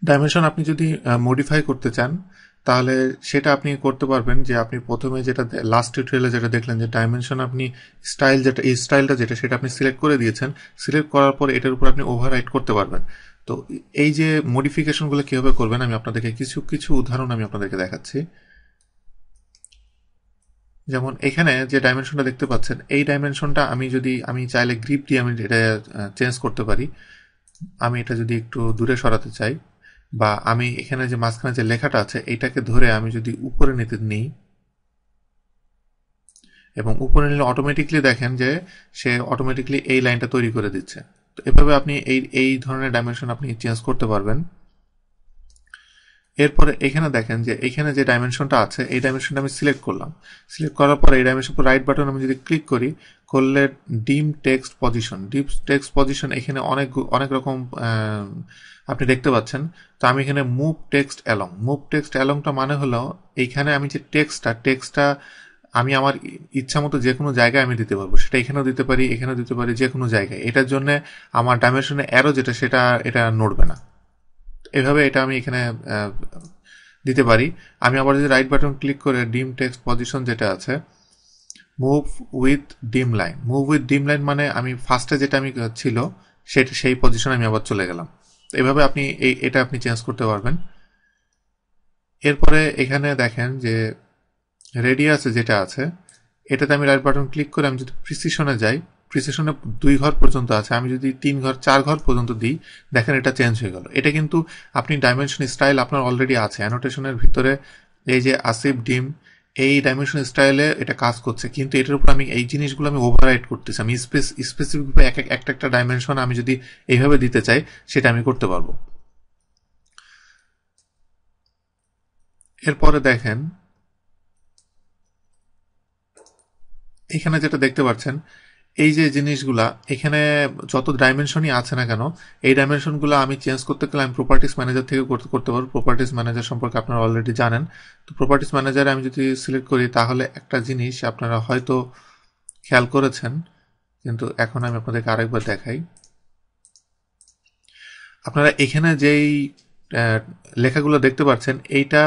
Dimension আপনি যদি modify করতে চান তাহলে সেটা আপনি করতে পারবেন যে আপনি প্রথমে যেটা লাস্ট টিউটোরিয়ালে যেটা দেখলেন যে ডাইমেনশন আপনি স্টাইল যেটা এই স্টাইলটা যেটা সেটা আপনি সিলেক্ট করে দিয়েছেন। সিলেক্ট করার পর এটার উপর আপনি ওভাররাইট করতে পারবেন। তো এই যে মডিফিকেশনগুলো কিভাবে করবেন আমি আপনাদেরকে কিছু কিছু উদাহরণ আমি আপনাদেরকে দেখাচ্ছি। যেমন এখানে যে ডাইমেনশনটা দেখতে পাচ্ছেন এই ডাইমেনশনটা আমি চাইলে গ্রিপ দিয়ে আমি এটা চেঞ্জ করতে পারি। আমি এটা যদি একটু দূরে সরাতে চাই বা আমি এখানে যে মাঝখানে যে লেখাটা আছে এইটাকে ধরে আমি যদি উপরে নিতে নিই এবং উপরে নিলে অটোমেটিকলি দেখেন যে সে অটোমেটিকলি এই লাইনটা তৈরি করে দিচ্ছে। তো এভাবে আপনি এই ধরনের ডাইমেনশন আপনি চেঞ্জ করতে পারবেন। এরপরে এখানে দেখেন যে এখানে যে ডাইমেনশনটা আছে এই ডাইমেনশনটা আমি সিলেক্ট করলাম। সিলেক্ট করার পরে এই ডাইমেনশন রাইট বাটন আমি যদি ক্লিক করি করলে ডিম টেক্সট পজিশন এখানে অনেক রকম আপনি দেখতে পাচ্ছেন। তো আমি এখানে মুভ টেক্সট অ্যালংটা মানে হলো এইখানে আমি যে টেক্সটটা আমি আমার ইচ্ছা মতো যে কোনো জায়গায় আমি দিতে পারবো। সেটা এখানেও দিতে পারি, এখানেও দিতে পারি, যে কোনো জায়গায়। এটার জন্য আমার ডাইমেনশনে অ্যারো যেটা সেটা এটা নড়বে না। এভাবে এটা আমি এখানে দিতে পারি। আমি আবার যদি রাইট বাটন ক্লিক করে ডিম টেক্সট পজিশন যেটা আছে মুভ উইথ ডিম লাইন মানে আমি ফার্স্টে যেটা আমি ছিল সেটা সেই পজিশনে আমি আবার চলে গেলাম। তো এভাবে আপনি এটা আপনি চেঞ্জ করতে পারবেন। এরপরে এখানে দেখেন যে রেডিয়াস যেটা আছে এটাতে আমি রাইট বাটন ক্লিক করে আমি যদি প্রিসিশনে যাই, প্রিসিশনে 2 ঘর পর্যন্ত আছে, আমি যদি 3 ঘর 4 ঘর পর্যন্ত দিই দেখেন এটা চেঞ্জ হয়ে গেল। এটা কিন্তু আপনি ডাইমেনশন স্টাইল আপনার অলরেডি আছে অ্যানোটেশনের ভিতরে। এই যে আসিফ ডিম এই ডাইমেনশন স্টাইলে এটা কাজ করছে, কিন্তু এটার উপর আমি এই জিনিসগুলো আমি ওভাররাইড করতেছি। আমি স্পেসিফিকভাবে একটা ডাইমেনশন আমি যদি এইভাবে দিতে চাই সেটা আমি করতে পারবো। এরপরে দেখেন এখানে যেটা দেখতে পাচ্ছেন এই যে জিনিসগুলা এখানে যত ডাইমেনশনই আছে না কেন এই ডাইমেনশনগুলো আমি চেঞ্জ করতে গেলে আমি প্রপার্টিস ম্যানেজার থেকে করতে পারবো। প্রপার্টিস ম্যানেজার সম্পর্কে আপনারা অলরেডি জানেন। তো প্রপার্টিস ম্যানেজারে আমি যদি সিলেক্ট করি তাহলে একটা জিনিস আপনারা হয়তো খেয়াল করেছেন, কিন্তু এখন আমি আপনাদেরকে আরেকবার দেখাই। আপনারা এখানে যেই লেখাগুলো দেখতে পাচ্ছেন এইটা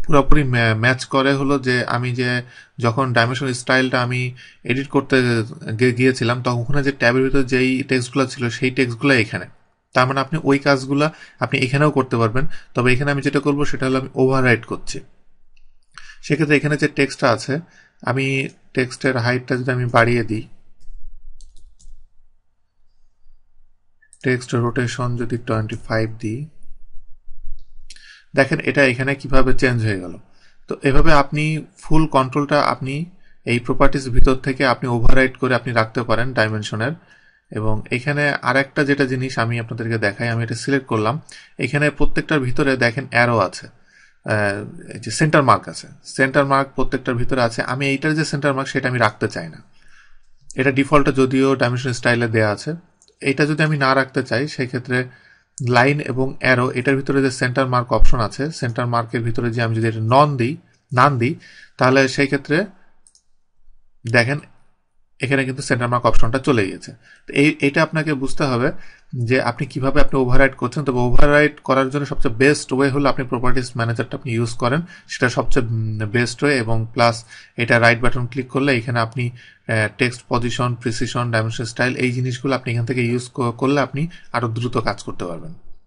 পুরোপুরি ম্যাচ করে হলো যে আমি যে যখন ডাইমেনশন স্টাইলটা আমি এডিট করতে গিয়েছিলাম তখন ওখানে যে ট্যাবের ভিতরে যেই টেক্সটগুলো ছিল সেই টেক্সটগুলো এখানে। তার মানে আপনি ওই কাজগুলো আপনি এখানেও করতে পারবেন। তবে এখানে আমি যেটা করবো সেটা হলো আমি ওভাররাইট করছি। সেক্ষেত্রে এখানে যে টেক্সটটা আছে আমি টেক্সটের হাইটটা যদি আমি বাড়িয়ে দিই, টেক্সট রোটেশন যদি 25 দিই দেখেন এটা এখানে কিভাবে চেঞ্জ হয়ে গেল। তো এভাবে আপনি ফুল কন্ট্রোলটা আপনি এই প্রপার্টিজ ভিতর থেকে আপনি ওভাররাইড করে আপনি রাখতে পারেন ডাইমেনশনের। এবং এখানে আরেকটা যেটা জিনিস আমি আপনাদেরকে দেখাই, আমি এটা সিলেক্ট করলাম। এখানে প্রত্যেকটার ভিতরে দেখেন অ্যারো আছে, যে সেন্টার মার্ক আছে, সেন্টার মার্ক প্রত্যেকটার ভিতরে আছে। আমি এইটার যে সেন্টার মার্ক সেটা আমি রাখতে চাই না। এটা ডিফল্টে যদিও ডাইমেনশন স্টাইলে দেওয়া আছে, এইটা যদি আমি না রাখতে চাই সেক্ষেত্রে লাইন এবং অ্যারো এটার ভিতরে যে সেন্টার মার্ক অপশন আছে সেন্টার মার্কের ভিতরে যে আমি যদি এটা নান দিই তাহলে সেই ক্ষেত্রে দেখেন এখানে কিন্তু সেন্টার মার্ক অপশনটা চলে গিয়েছে। তো এইটা আপনাকে বুঝতে হবে যে আপনি কিভাবে আপনি ওভাররাইড করছেন। তবে ওভাররাইড করার জন্য সবচেয়ে বেস্ট ওয়ে হলো আপনি প্রপার্টিস ম্যানেজারটা আপনি ইউজ করেন, সেটা সবচেয়ে বেস্ট ওয়ে। এবং প্লাস এটা রাইট বাটন ক্লিক করলে এখানে আপনি text position, precision, dimension style এই জিনিসগুলো আপনি এখান থেকে ইউজ করলে আপনি আরো দ্রুত কাজ করতে পারবেন।